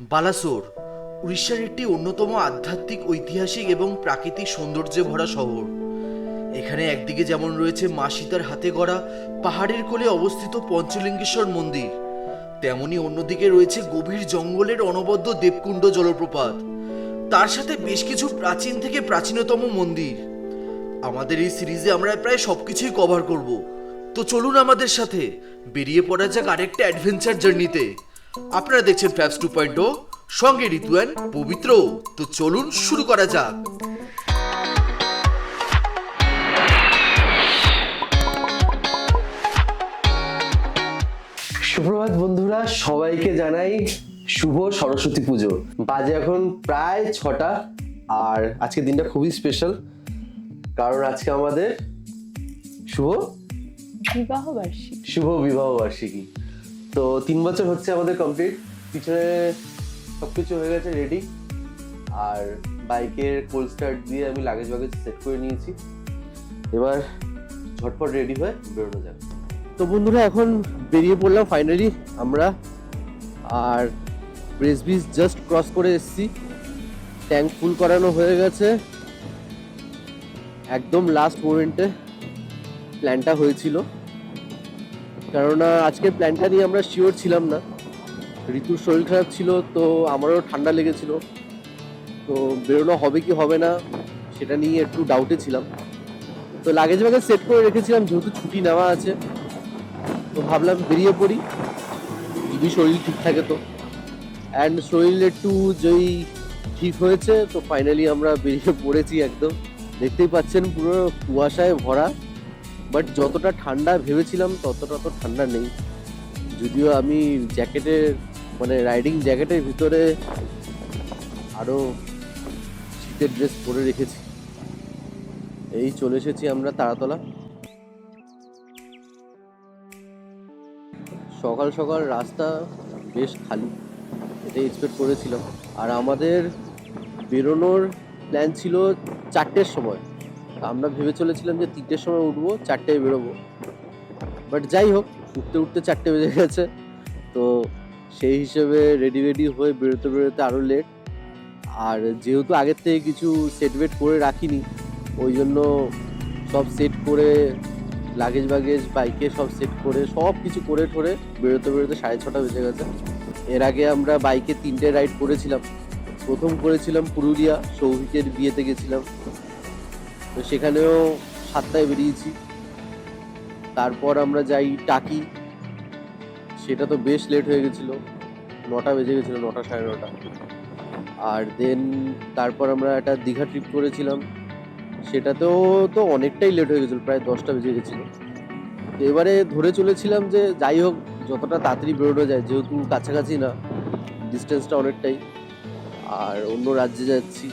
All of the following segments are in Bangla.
বালাসোর উড়িষ্যার একটি অন্যতম আধ্যাত্মিক, ঐতিহাসিক এবং প্রাকৃতিক সৌন্দর্যে ভরা শহর। এখানে একদিকে যেমন রয়েছে মা সীতার হাতে গড়া পাহাড়ের কোলে অবস্থিত পঞ্চলিঙ্গেশ্বর মন্দির, তেমনি অন্যদিকে রয়েছে গভীর জঙ্গলের অনবদ্য দেবকুণ্ড জলপ্রপাত, তার সাথে বেশ কিছু প্রাচীন থেকে প্রাচীনতম মন্দির। আমাদের এই সিরিজে আমরা প্রায় সবকিছুই কভার করব। তো চলুন আমাদের সাথে বেরিয়ে পড়া যাক আরেকটা অ্যাডভেঞ্চার জার্নিতে। আপনারা দেখছেন ফ্যাবস 2.0, সঙ্গে ঋতু অ্যান্ড পবিত্র। তো চলুন শুরু করা যাক। সুপ্রভাত বন্ধুরা, সবাইকে জানাই শুভ সরস্বতী পুজো। বাজে এখন প্রায় 6টা, আর আজকের দিনটা খুবই স্পেশাল, কারণ আজকে আমাদের শুভ বিবাহ বার্ষিকী। তো 3 বছর হচ্ছে আমাদের কমপ্লিট। পিছনে সবকিছু হয়ে গেছে রেডি, আর বাইকের কোল্ড স্টার্ট দিয়ে আমি লাগেজ সেট করে নিয়েছি। এবার ঝটপট রেডি হয়ে বেরোনো যাবে। তো বন্ধুরা, এখন বেরিয়ে পড়লাম ফাইনালি আমরা, আর ব্রেস বিচ জাস্ট ক্রস করে এসেছি। ট্যাঙ্ক ফুল করানো হয়ে গেছে, একদম লাস্ট মোমেন্টে প্ল্যানটা হয়েছিল, কেননা আজকের প্ল্যানটা নিয়ে আমরা শিওর ছিলাম না। ঋতুর শরীর খারাপ ছিল, তো আমারও ঠান্ডা লেগেছিল, তো বেরোনো হবে কি হবে না সেটা নিয়ে একটু ডাউটে ছিলাম। তো লাগেজ সেট করে রেখেছিলাম, যেহেতু ছুটি নেওয়া আছে, তো ভাবলাম বেরিয়ে পড়ি যদি শরীর ঠিক থাকে। তো অ্যান্ড শরীর একটু যেই ঠিক হয়েছে, তো ফাইনালি আমরা বেরিয়ে পড়েছি। একদম দেখতেই পাচ্ছেন পুরো কুয়াশায় ভরা, বাট যতটা ঠান্ডা ভেবেছিলাম ততটা তো ঠান্ডা নেই। যদিও আমি জ্যাকেটের রাইডিং জ্যাকেটের ভিতরে আরও শীতের ড্রেস পরে রেখেছি। এই চলে এসেছি আমরা তারাতলা। সকাল সকাল রাস্তা বেশ খালি, এটাই এক্সপেক্ট করেছিলাম। আর আমাদের বেরোনোর প্ল্যান ছিল 4টের সময়। আমরা ভেবে চলেছিলাম যে 3টের সময় উঠবো, 4টায় বেরোবো, বাট যাই হোক, উঠতে উঠতে 4টে বেজে গেছে। তো সেই হিসেবে রেডি হয়ে বেরোতে আরও লেট। আর যেহেতু আগের থেকে কিছু সেট ওয়েট করে রাখিনি, ওই জন্য সব সেট করে লাগেজ বাইকে সব সেট করে সব কিছু করে ঠোরে বেরোতে 6:30 বেজে গেছে। এর আগে আমরা বাইকে 3টে রাইড করেছিলাম। প্রথম করেছিলাম পুরুলিয়া, সৌভিকের বিয়েতে গেছিলাম, তো সেখানেও 7টায় বেরিয়েছি। তারপর আমরা যাই টাকি, সেটা তো বেশ লেট হয়ে গেছিলো, 9টা বেজে গেছিলো, 9টা 9:30। আর দেন তারপর আমরা একটা দীঘা ট্রিপ করেছিলাম, সেটাতেও তো অনেকটাই লেট হয়ে গেছিলো, প্রায় 10টা বেজে গেছিলো। এবারে ধরে চলেছিলাম যে যাই হোক যতটা তাড়াতাড়ি বেরোনো যায়, যেহেতু কাছাকাছি না, ডিস্টেন্সটা অনেকটাই, আর অন্য রাজ্যে যাচ্ছি,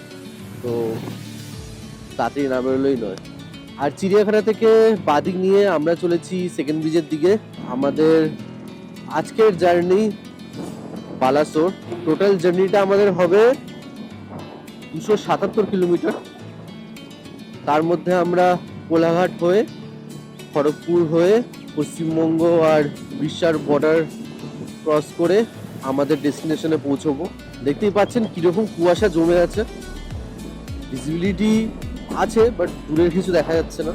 তো তাড়াতাড়ি না বেরোলেই নয়। আর চিড়িয়াখানা থেকে বাদিক নিয়ে আমরা চলেছি সেকেন্ড ব্রিজের দিকে। আমাদের আজকের জার্নি বালাসোর। টোটাল জার্নিটা আমাদের হবে 277 কিলোমিটার। তার মধ্যে আমরা কোলাঘাট হয়ে, খড়গপুর হয়ে, পশ্চিমবঙ্গ আর উড়িষ্যার বর্ডার ক্রস করে আমাদের ডেস্টিনেশনে পৌঁছবো। দেখতেই পাচ্ছেন কীরকম কুয়াশা জমে আছে, ভিজিবিলিটি আছে বাট দূরের কিছু দেখা যাচ্ছে না।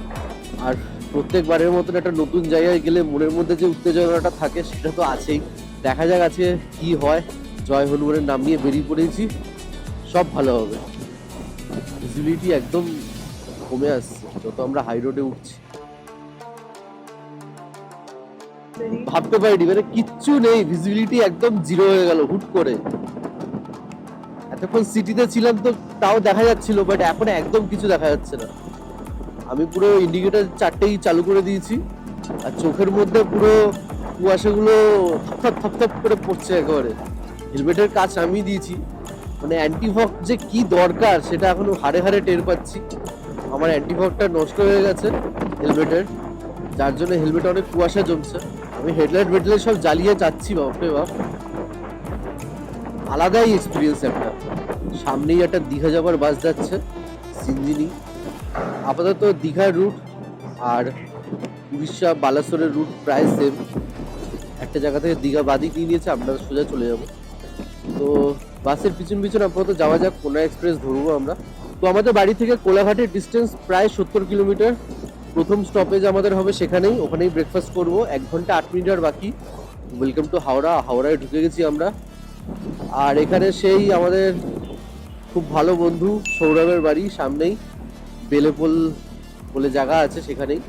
আর প্রত্যেকবারের মতন একটা নতুন জায়গায় গেলে মনের মধ্যে যে উত্তেজনাটা থাকে সেটা তো আছেই। দেখা যাক আজকে কি হয়। জয় হনুমানের নাম নিয়ে বেরিয়ে পড়েছি, সব ভালো হবে। ভিজিবিলিটি একদম কমে আসছে যত আমরা হাই রোডে উঠছি। ভাবতে পারিনি, কিচ্ছু নেই, ভিজিবিলিটি একদম জিরো হয়ে গেল হুট করে। এতক্ষণ সিটিতে ছিলাম তো তাও দেখা যাচ্ছিল, বাট এখন একদম কিছু দেখা যাচ্ছে না। আমি পুরো ইন্ডিকেটর 4টেই চালু করে দিয়েছি, আর চোখের মধ্যে পুরো কুয়াশাগুলো থপ করে পড়ছে একেবারে। হেলমেটের কাজ আমি দিয়েছি, অ্যান্টিফগ যে কি দরকার সেটা এখনো হাড়ে হাড়ে টের পাচ্ছি। আমার অ্যান্টিফগটা নষ্ট হয়ে গেছে হেলমেটের, যার জন্য হেলমেটে অনেক কুয়াশা জমছে। আমি হেডলাইট সব জ্বালিয়ে যাচ্ছি, বাপরে বাপ, আলাদাই এক্সপিরিয়েন্স একটা। সামনেই একটা দীঘা যাবার বাস যাচ্ছে, সিঞ্জিনি। আপাতত দীঘার রুট আর উড়িষ্যা বালাসোরের রুট প্রায় সেম। একটা জায়গা থেকে দীঘা বাদিক নিয়ে নিয়েছে, আমরা সোজা চলে যাব। তো বাসের পিছন পিছন আপাতত যাওয়া যাক, কোনা এক্সপ্রেস ধরবো আমরা। তো আমাদের বাড়ি থেকে কোলাঘাটের ডিস্টেন্স প্রায় 70 কিলোমিটার। প্রথম স্টপেজ আমাদের হবে সেখানেই, ওখানেই ব্রেকফাস্ট করব। 1 ঘন্টা 8 মিনিট আর বাকি। Welcome to Howrah. হাওড়ায় ঢুকে গেছি আমরা। আর এখানে সেই আমাদের খুব ভালো বন্ধু সৌরভের বাড়ি সামনেই, বেলেপোল বলে জায়গা আছে সেখানেই।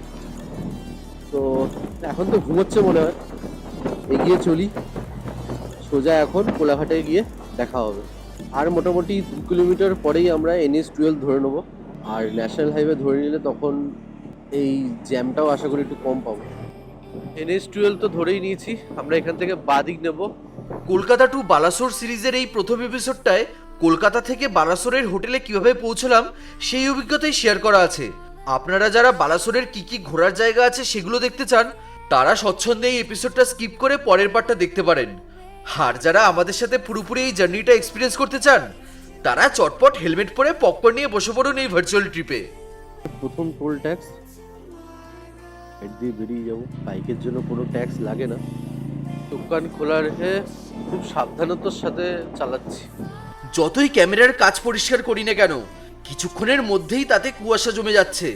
তো এখন তো ঘুমোচ্ছে মনে হয়, এগিয়ে চলি সোজা, এখন কোলাঘাটে গিয়ে দেখা হবে। আর মোটামুটি 2 কিলোমিটার পরেই আমরা NH-12 ধরে নেবো। আর ন্যাশনাল হাইওয়ে ধরে নিলে তখন এই জ্যামটাও আশা করি একটু কম পাবো। NH-12 তো ধরেই নিয়েছি, আমরা এখান থেকে বাদিক নেব। কলকাতা টু বালাসোর সিরিজের এই প্রথম এপিসোডটায় কলকাতা থেকে বালাসোরের হোটেলে কিভাবে পৌঁছলাম সেই অভিজ্ঞতাই শেয়ার করা আছে। আপনারা যারা বালাসোরের কি কি ঘোরার জায়গা আছে সেগুলো দেখতে চান, তারা স্বচ্ছন্দে এই এপিসোডটা স্কিপ করে পরের পার্টটা দেখতে পারেন। আর যারা আমাদের সাথে পুরোপুরি এই জার্নিটা এক্সপিরিয়েন্স করতে চান, তারা চটপট হেলমেট পরে পপকর্ন নিয়ে বসে পড়ুন এই ভার্চুয়াল ট্রিপে। প্রথম টোল ট্যাক্স হেড দিয়ে বেরিয়ে যাবো। বাইকের জন্য কোনো ট্যাক্স লাগে না। দোকান খোলা রেখে খুব সাবধানতার সাথে চালাচ্ছি। যতই ক্যামেরার কাজ পরিষ্কার করি না কেন, কিছুক্ষণের মধ্যেই তাতে কুয়াশা জমে যাচ্ছে।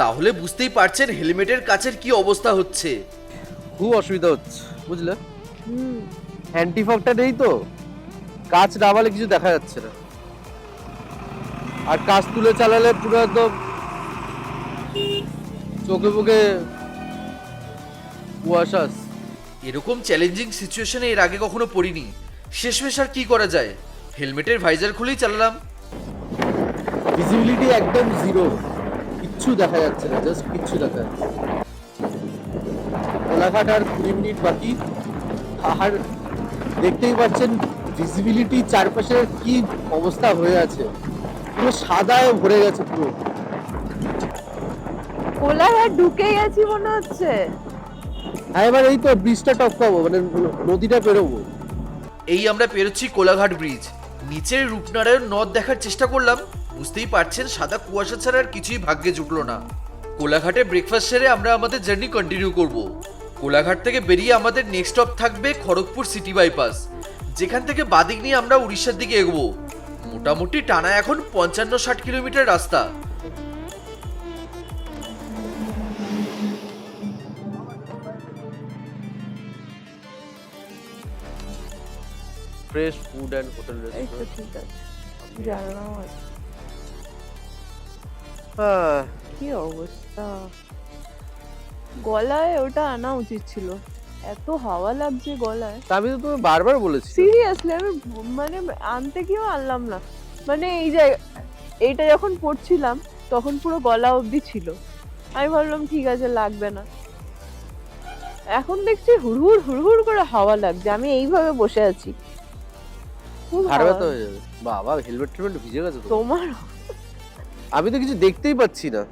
তাহলে বুঝতেই পারছেন হেলমেটের কাচের কি অবস্থা হচ্ছে। খুব অসুবিধা হচ্ছে বুঝলে। হ্যান্ডিফগটা নেই তো, কাঁচ নামালে কিছু দেখা যাচ্ছে না। আর কাঁচ তুলে চালালে পুরো একদম চোখে মুখে কুয়াশা। এরকম চ্যালেঞ্জিং সিচুয়েশনে এর আগে কখনো পড়িনি। শেষমেশ আর কি করা যায়, হেলমেটের ভাইজার খুলেই চালালাম। ভিজিবিলিটি একদম জিরো, কিচ্ছু দেখা যাচ্ছে না, জাস্ট কিচ্ছু দেখা যাচ্ছে। কোলাঘাট আর 20 মিনিট বাকি। আর দেখতেই পাচ্ছেন ভিজিবিলিটি চারপাশের কি অবস্থা হয়ে আছে, পুরো সাদায় ভরে গেছে পুরো। কোলাঘাট ঢুকে গেছি মনে হচ্ছে। হ্যাঁ, এবার এই তো ব্রিজটা টপকাবো, মানে নদীটা পেরোবো। এই আমরা পেরোচ্ছি কোলাঘাট ব্রিজ। নিচের রূপনারায়ণ নদ দেখার চেষ্টা করলাম, বুঝতেই পারছেন সাদা কুয়াশা ছাড়া আর কিছুই ভাগ্যে জুটলো না। কোলাঘাটে ব্রেকফাস্ট সেরে আমরা আমাদের জার্নি কন্টিনিউ করব। কোলাঘাট থেকে বেরিয়ে আমাদের নেক্সট স্টপ থাকবে খড়গপুর সিটি বাইপাস, যেখান থেকে বাদিক নিয়ে আমরা উড়িষ্যার দিকে এগোবো। মোটামুটি টানা এখন 55-60 কিলোমিটার রাস্তা। ফ্রেশ ফুড অ্যান্ড হোটেল এই তো রেস্টুরেন্ট। ঠিক আছে, জানলাম আছে। হ্যাঁ, কি অবস্থা, গলায় ওটা আনা উচিত ছিল, এত হাওয়া লাগছে গলায়। তা আমি তো তোমায় বারবার বলেছি। সিরিয়াসলি আমি মানে আনতে গিয়েও আনলাম না। মানে এই যে এইটা যখন পড়ছিলাম তখন পুরো গলা অবধি ছিল, আমি ভাবলাম ঠিক আছে লাগবে না। এখন দেখছি হুড়হুড় হুড়হুড় করে হাওয়া লাগছে, আমি এইভাবে বসে আছি। খুব হাড় হাওয়া। ব্যথা হয়ে যাবে। বাবা, হেলমেট টেলমেট ভিজে গেছে তো। তোমার আমি তো কিছু দেখতেই পাচ্ছি না।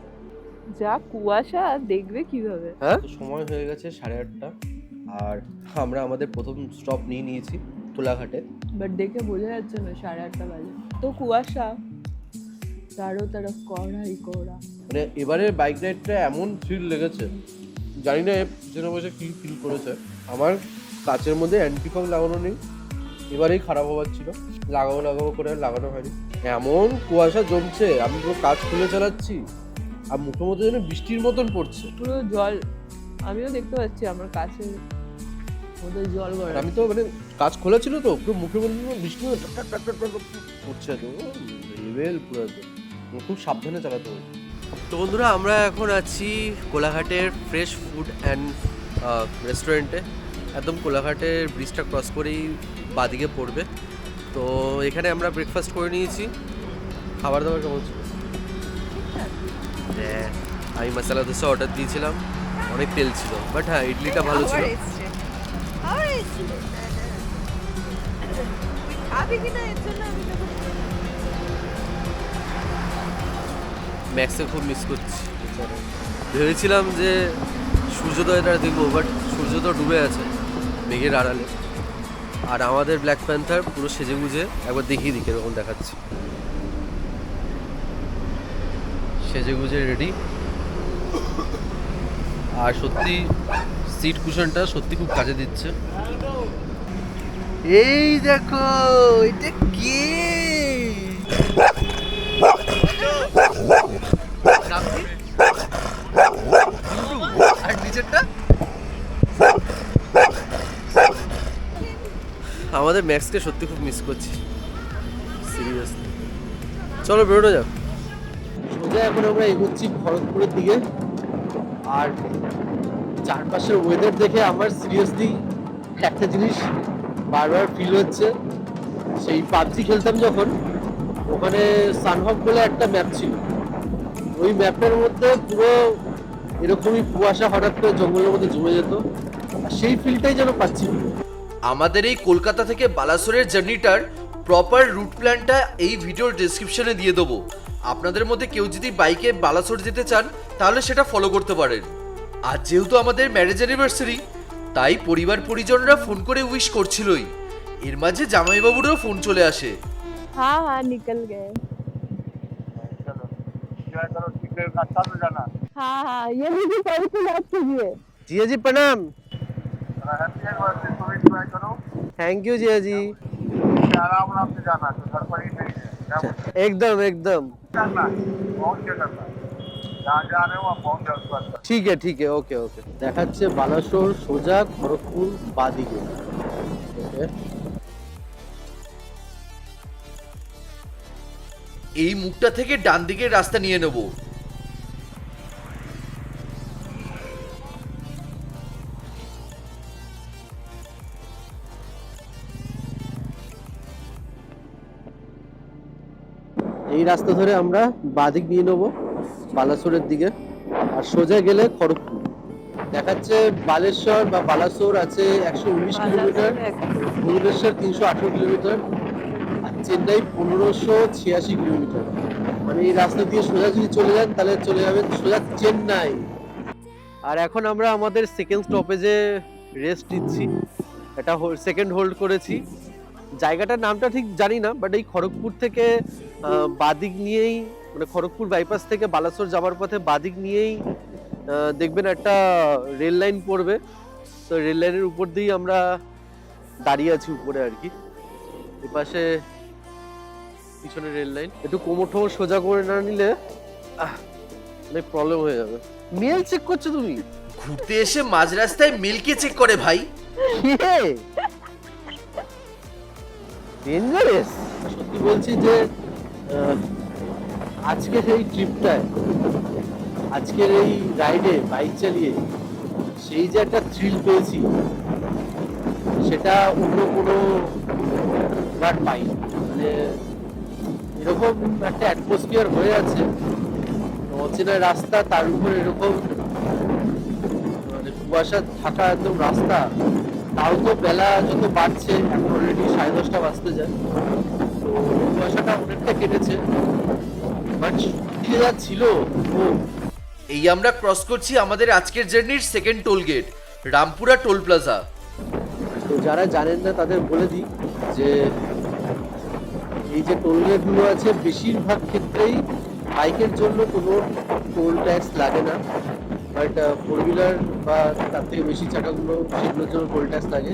যা কুয়াশা, দেখবে কিভাবে। হ্যাঁ, সময় হয়ে গেছে 8:30, আর আমরা আমাদের প্রথম স্টপ নিয়ে নিয়েছি কোলাঘাটে। বাট দেখে বোঝা যাচ্ছে না 8:30 বাজে, তো কুয়াশা চারো তরফ কোহরাই কোহরা। মানে এবারে বাইক রাইডটা এমন থ্রিল লেগেছে, জানি না পিছনে বসে কি ফিল করেছে। আমার কাচের মধ্যে অ্যান্টিফগ লাগানো নেই, এবারেই খারাপ হওয়ার ছিল, লাগাবো করে লাগানো হয়নি। এমন কুয়াশা জমছে, আমি পুরো কাজ খুলে চালাচ্ছি আর মুখের মধ্যে যেন বৃষ্টির মতন পড়ছে। পুরো জল, আমিও দেখতে পাচ্ছি আমার কাছে মধ্যে জল আর গড়া। আমি তো মানে কাজ খোলা ছিল তো, পুরো মুখের মধ্যে বৃষ্টি টাক টাক টাক টাক টাক পড়ছে, তো লেভেল পুরো একদম। খুব সাবধানে চালাতে হবে। তো বন্ধুরা, আমরা এখন আছি কোলাঘাটের ফ্রেশ ফুড অ্যান্ড রেস্টুরেন্টে। একদম কোলাঘাটের ব্রিজটা ক্রস করেই বাদিকে পড়বে। তো এখানে আমরা ব্রেকফাস্ট করে নিয়েছি। খাবার দাবার কেমন ছিল? হ্যাঁ, আমি মশলা দোসা অর্ডার দিয়েছিলাম, অনেক তেল ছিল, বাট হ্যাঁ ইডলিটা ভালো ছিল। ম্যাক্সে খুব মিস করছি। ভেবেছিলাম যে সূর্যোদয়টা দেখবো, বাট সূর্য তো ডুবে আছে মেঘের আড়ালে। আর আমাদের ব্ল্যাক প্যান্থার পুরো সেজে গুজে একবার দেখিয়ে দিই এরকম দেখাচ্ছি। সেজে গুজে রেডি। আর সত্যি সিট কুশনটা সত্যি খুব কাজে দিচ্ছে। এই দেখো এটা কে? আর নিচেরটা আমাদের ম্যাক্সকে সত্যি খুব মিস করছি, সিরিয়াসলি। চলো বেরোনো যাক। সোজা এখন আমরা এগোচ্ছি খড়গপুরের দিকে। আর চারপাশের ওয়েদার দেখে আমার সিরিয়াসলি একটা জিনিস বারবার ফিল হচ্ছে, সেই পাবজি খেলতাম যখন, ওখানে সানহক বলে একটা ম্যাপ ছিল, ওই ম্যাপের মধ্যে পুরো এরকমই কুয়াশা হঠাৎ করে জঙ্গলের মধ্যে জমে যেত, আর সেই ফিলটাই যেন পাচ্ছি। আমাদের এই কলকাতা থেকে বালাসোরের জার্নিটার প্রপার রুট প্ল্যানটা এই ভিডিওর ডেসক্রিপশনে দিয়ে দেবো। আপনাদের মধ্যে কেউ যদি বাইকে বালাসোর যেতে চান তাহলে সেটা ফলো করতে পারেন। আর যেহেতু আমাদের ম্যারেজ অ্যানিভার্সারি, তাই পরিবার পরিজনরা ফোন করে উইশ করছিলই, এর মাঝে জামাইবাবুরও ফোন চলে আসে। हाँ हाँ निकल गए। हाँ हाँ ये मुझे कल से याद कीजिए। जिया जी प्रणाम। थैंक यू जिया जी। आराम आराम से जाना तो घर पर ही नहीं है क्या बोलते एकदम एकदम करना है पहुंच के करना है जहाँ जा रहे हो वहाँ पहुंच जाओ उसके बाद ठीक है ओके ओके। দেখাচ্ছে বালাসোর সোজা খড়গপুর বাদিকে। ওকে এই মুখটা থেকে ডান দিকের রাস্তা নিয়ে নেব। এই রাস্তা ধরে আমরা বাদিক নিয়ে নেবো বালাসোরের দিকে, আর সোজা গেলে খড়গপুর। দেখাচ্ছে বালেশ্বর বা বালাসোর আছে 119 কিলোমিটার, ভুবনেশ্বর 318 কিলোমিটার, আর চেন্নাই 1586 কিলোমিটার। মানে এই রাস্তা দিয়ে সোজা যদি চলে যান তাহলে চলে যাবেন সোজা চেন্নাই। আর এখন আমরা আমাদের সেকেন্ড স্টপেজে রেস্ট নিচ্ছি, এটা সেকেন্ড হোল্ড করেছি। জায়গাটার নামটা ঠিক জানি না, বাট এই খড়গপুর থেকে বাদিক নিয়েই, মানে খড়গপুর বাইপাস থেকে বালাসোর যাওয়ার পথে বাদিক নিয়েই দেখবেন একটা রেল লাইন পড়বে, তো রেল লাইনের উপর দিয়েই আমরা দাঁড়িয়ে আছি উপরে আর কি। এপাশে পিছনে রেল লাইন, একটু কোমর টোমর সোজা করে না নিলে অনেক প্রবলেম হয়ে যাবে। মেল চেক করছো তুমি? ঘুরতে এসে মাঝ রাস্তায় মেলকে চেক করে ভাই। ডেঞ্জারাস। সত্যি বলছি যে আজকের এই ট্রিপটায়, আজকের এই রাইডে বাইক চালিয়ে সেই যে একটা থ্রিল পেয়েছি, সেটা অন্য কোনো বার পাই। মানে এরকম একটা অ্যাটমসফিয়ার হয়ে আছে, অচেনা রাস্তা, তার উপর এরকম মানে কুয়াশা থাকা একদম রাস্তা, তাও তো বেলা যত বাড়ছে, এখন অলরেডি 10:30 বাজতে যায়, তো কুয়াশাটা অনেকটা কেটেছে, বাট কি যা ছিল। এই আমরা ক্রস করছি আমাদের আজকের জার্নির second toll gate, Rampura toll plaza. তো যারা জানেন না তাদের বলে দিই যে এই যে টোল গেটগুলো আছে, বেশিরভাগ ক্ষেত্রেই বাইকের জন্য কোনো টোল ট্যাক্স লাগে না, বাট ফোর হুইলার বা তার থেকে বেশি চাকাগুলো, সেগুলোর জন্য টোল ট্যাক্স লাগে।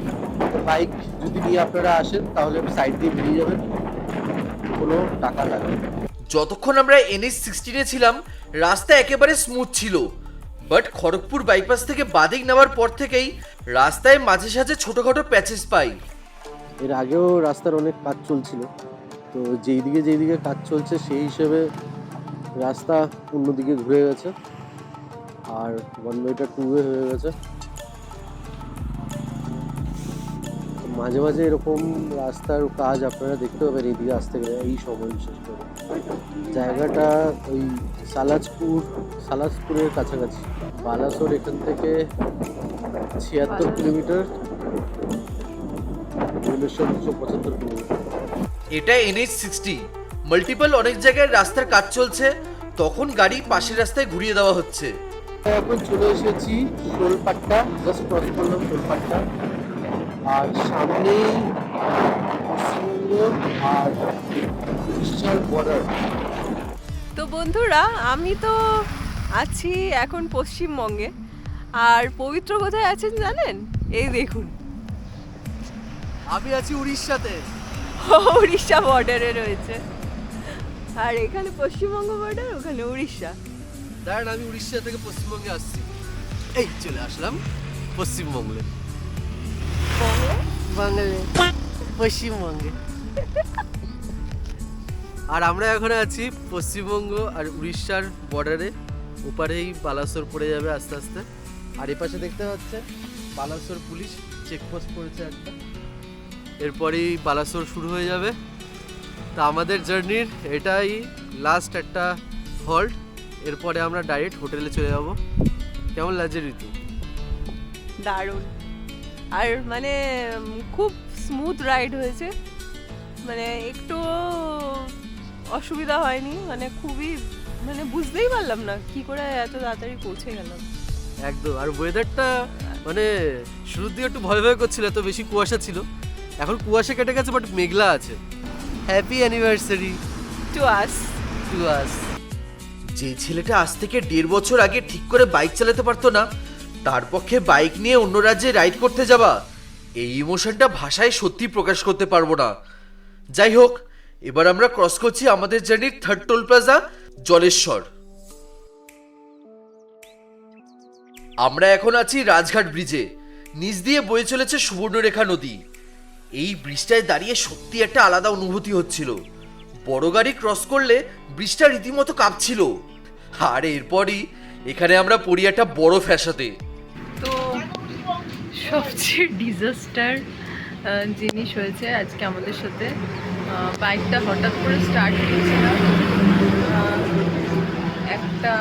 তো বাইক যদি নিয়ে আপনারা আসেন তাহলে সাইড দিয়ে বেরিয়ে যাবেন, কোনো টাকা লাগে না। যতক্ষণ আমরা NH-16 ছিলাম রাস্তা একেবারে স্মুথ ছিল, বাট খড়গপুর বাইপাস থেকে বাদিক নেওয়ার পর থেকেই রাস্তায় মাঝে সাঝে ছোটখাটো প্যাচেস পাই। এর আগেও রাস্তার অনেক কাজ চলছিল, তো যেই দিকে কাজ চলছে সেই হিসেবে রাস্তা অন্যদিকে ঘুরে গেছে, আর 1/2 টু-ওয়ে হয়ে গেছে। মাঝে মাঝে এরকম রাস্তার কাজ আপনারা দেখতে পাবেন এইদিকে আসতে গেলে, এই সময় বিশেষ করে। জায়গাটা ওই সালাজপুরের কাছাকাছি। বালাসোর এখান থেকে 76 কিলোমিটার, ভুবনেশ্বর 275 কিলোমিটার। এটা NH-60, মাল্টিপল অনেক জায়গায় রাস্তার কাজ চলছে, তখন গাড়ি পাশের রাস্তায় ঘুরিয়ে দেওয়া হচ্ছে। এখন চলে এসেছি শোলপাট্টা, জাস্ট ক্রস করলাম শোলপাট্টা, আর সামনেই পশ্চিমবঙ্গ আর উড়িষ্যার বর্ডার। তো বন্ধুরা, আমি তো আছি এখন পশ্চিমবঙ্গে, আর পবিত্র কোথায় আছেন জানেন? এই দেখুন, আমি আছি উড়িষ্যাতে। উড়িষ্যা বর্ডারে রয়েছে, আর এখানে পশ্চিমবঙ্গ বর্ডার, ওখানে উড়িষ্যা। দাঁড়ান, আমি উড়িষ্যা থেকে পশ্চিমবঙ্গে আসছি। এই চলে আসলাম পশ্চিমবঙ্গে। বাংলা পশ্চিমবঙ্গে। আর আমরা এখন আছি পশ্চিমবঙ্গ আর উড়িষ্যার বর্ডারে। ওপারেই বালাসোর পড়ে যাবে আস্তে আস্তে। আর এপাশে দেখতে পাচ্ছে বালাসোর পুলিশ চেকপোস্ট করেছে একটা, এরপরেই বালাসোর শুরু হয়ে যাবে। তা আমাদের জার্নির এটাই লাস্ট একটা হল্ট, এরপরে আমরা ডাইরেক্ট হোটেলে চলে যাব। কেমন লাগছে ঋতু? দারুণ। আর মানে খুব স্মুথ রাইড হয়েছে, মানে একটু অসুবিধা হয়নি, মানে খুবই, মানে বুঝতেই পারলাম না কি করে এত তাড়াতাড়ি পৌঁছে গেলাম। একদম। আর ওয়েদারটা মানে শুরুর দিকে একটু ভয় ভয় করছিল, এত বেশি কুয়াশা ছিল। এখন কুয়াশা কেটে গেছে, বাট মেঘলা আছে। Happy anniversary to us. To us. যে ছেলেটা আজ থেকে 1.5 বছর আগে ঠিক করে বাইক চালাতে পারতো না, তার পক্ষে বাইক নিয়ে অন্য রাজ্যে রাইড করতে যাওয়া, এই ইমোশনটা ভাষায় সত্যি প্রকাশ করতে পারবো না। যাই হোক, এবার আমরা ক্রস করছি আমাদের জার্নির 3rd টোল প্লাজা, জলেশ্বর। আমরা এখন আছি রাজঘাট ব্রিজে। নিচ দিয়ে বয়ে চলেছে সুবর্ণরেখা নদী। এই ব্রিজটায় দাঁড়িয়ে সত্যি একটা আলাদা অনুভূতি হচ্ছিল। বড় গাড়ি ক্রস করলে ব্রিজটা রীতিমতো কাঁপছিল। আর এরপরই এখানে আমরা পড়ি একটা বড় ফ্যাসাতে। তো সবচেয়ে ডিজাস্টার জিনিস হয়েছে আজকে আমাদের সাথে। বাইকটা হঠাৎ করে স্টার্ট দিয়েছিলাম,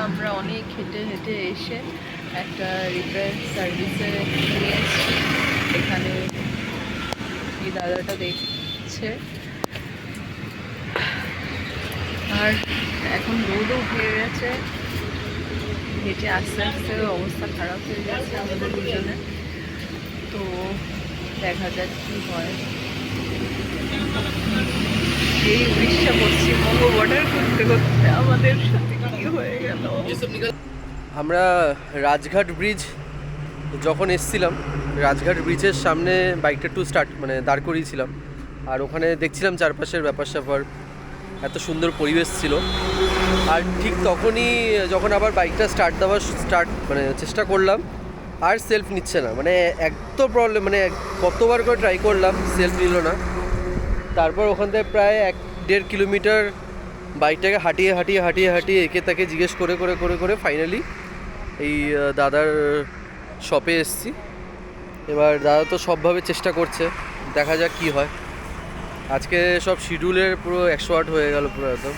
আমরা অনেক হেঁটে হেঁটে এসে একটা রিপেয়ার সার্ভিসে নিয়ে এসেছি। এখানে এই দাদাটা দেখছে, আর এখন রোদও হয়ে গেছে, হেঁটে আস্তে আস্তে অবস্থা খারাপ হয়ে গেছে আমাদের দুজনে। তো দেখা যাক কি হয়। এই উড়িষ্যা পশ্চিমবঙ্গ বর্ডার করতে করতে আমাদের সাথে কি হয়ে গেল। আমরা রাজঘাট ব্রিজ যখন এসছিলাম, রাজঘাট ব্রিজের সামনে বাইকটা একটু মানে দাঁড় করিয়েছিলাম। আর ওখানে দেখছিলাম চারপাশের ব্যাপার স্যাপার, এত সুন্দর পরিবেশ ছিল। আর ঠিক তখনই যখন আবার বাইকটা মানে চেষ্টা করলাম, আর সেলফ নিচ্ছে না। মানে এত প্রবলেম, মানে কতবার করে ট্রাই করলাম, সেলফ নিল না। তারপর ওখান থেকে প্রায় 1.5 কিলোমিটার বাইকটাকে হাঁটিয়ে একে তাকে জিজ্ঞেস করে ফাইনালি এই দাদার শপে এসেছি। এবার দাদা তো সবভাবে চেষ্টা করছে, দেখা যাক কি হয়। আজকে সব শিডিউলের পুরো 108 হয়ে গেল পুরো একদম।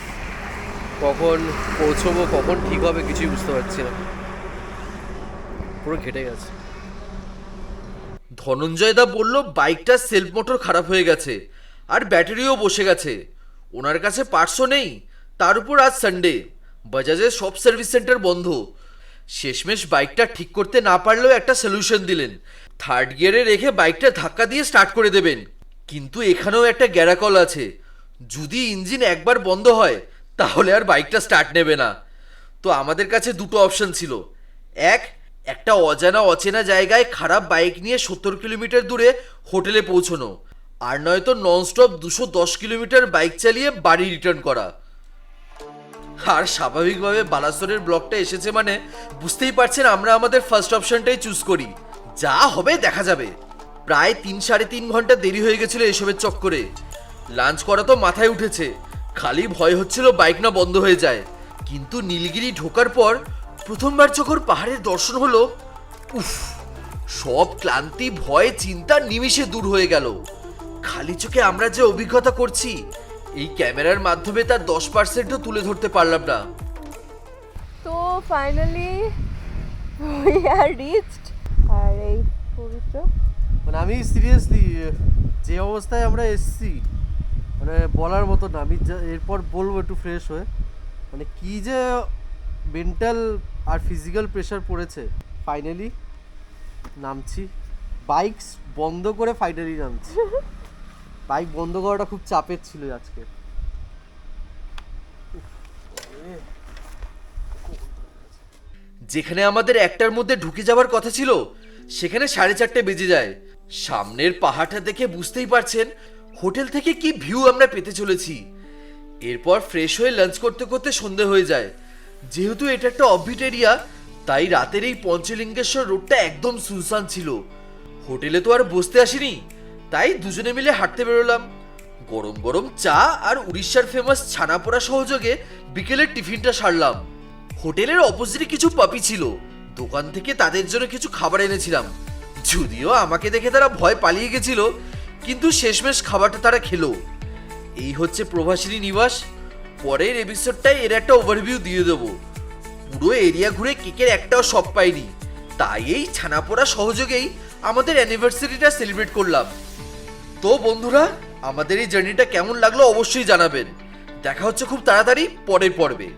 কখন পৌঁছবো, কখন ঠিক হবে কিছুই বুঝতে পারছি না, পুরো ঘেটে গেছে। ধনঞ্জয় দা বলল বাইকটার সেলফ মোটর খারাপ হয়ে গেছে আর ব্যাটারিও বসে গেছে। ওনার কাছে পার্টসও নেই, তার উপর আজ সানডে, বাজাজের সব সার্ভিস সেন্টার বন্ধ। শেষমেশ বাইকটা ঠিক করতে না পারলেও একটা সলিউশন দিলেন, 3rd গিয়ারে রেখে বাইকটা ধাক্কা দিয়ে স্টার্ট করে দেবেন। কিন্তু এখানেও একটা গ্যারাকল আছে, যদি ইঞ্জিন একবার বন্ধ হয় তাহলে আর বাইকটা স্টার্ট নেবে না। তো আমাদের কাছে দুটো অপশন ছিল, একটা অচেনা জায়গায় খারাপ বাইক নিয়ে 70 কিলোমিটার দূরে হোটেলে পৌঁছানো, আর নয়তো ননস্টপ 210 কিলোমিটার বাইক চালিয়ে বাড়ি রিটার্ন করা। আর স্বাভাবিকভাবে বালাসোরের ব্লকটা এসেছে মানে বুঝতেই পারছেন আমরা আমাদের ফার্স্ট অপশনটাই চুজ করি। যা হবে দেখা যাবে। প্রায় 3-3.5 ঘন্টা দেরি হয়ে গেছিল এসবের চক্করে। লাঞ্চ করা তো মাথায় উঠেছে, খালি ভয় হচ্ছিল বাইক না বন্ধ হয়ে যায়। কিন্তু নীলগিরি ঢোকার পর প্রথমবার যখন পাহাড়ের দর্শন হলো, উফ, সব ক্লান্তি, ভয়, চিন্তা নিমিষে দূর হয়ে গেল। খালি চোখে আমরা যে অভিজ্ঞতা করছি, এই ক্যামেরার মাধ্যমে তার 10%ও তুলে ধরতে পারলাম না। তো ফাইনালি উই আর রিচড। আর এই পবিত্র, মানে আমি সিরিয়াসলি যে অবস্থায় আমরা এসেছি, মানে বলার মতো না। আমি এরপর বলবো একটু ফ্রেশ হয়ে, মানে কি যে মেন্টাল আর ফিজিক্যাল প্রেশার পড়েছে। ফাইনালি নামছি, বাইক বন্ধ করে ফাইনালি নামছি। বাইক বন্ধ করাটা খুব চাপের ছিল আজকে। যেখানে আমাদের 1টার মধ্যে ঢুকে যাওয়ার কথা ছিল, সেখানে 4:30 বেজে যায়। সামনের পাহাড়টা দেখে বুঝতেই পারছেন হোটেল থেকে কি ভিউ আমরা পেতে চলেছি। এরপর ফ্রেশ হয়ে লাঞ্চ করতে করতে সন্ধে হয়ে যায়। যেহেতু এটা একটা অফবিট এরিয়া, তাই রাতের এই পঞ্চলিঙ্গেশ্বর রোডটা একদম সুনসান ছিল। হোটেলে তো আর বসতে আসিনি, তাই দুজনে মিলে হাঁটতে বেরোলাম। গরম গরম চা আর উড়িষ্যার ফেমাস ছানাপোড়া সহযোগে বিকেলের টিফিনটা সারলাম। হোটেলের অপোজিটে কিছু পাপি ছিল, দোকান থেকে তাদের জন্য কিছু খাবার এনেছিলাম। যদিও আমাকে দেখে তারা ভয় পালিয়ে গেছিল, কিন্তু শেষমেশ খাবারটা তারা খেলো। এই হচ্ছে প্রভাসিনী নিবাস। পরের এপিসোডটায় এর একটা ওভারভিউ দিয়ে দেবো। পুরো এরিয়া ঘুরে কেকের একটাও শপ পাইনি, তাই এই ছানাপোড়া সহযোগেই আমাদের অ্যানিভার্সারিটা সেলিব্রেট করলাম। তো বন্ধুরা, আমাদের এই জার্নিটা কেমন লাগলো অবশ্যই জানাবেন। দেখা হচ্ছে খুব তাড়াতাড়ি পরের পর্বে।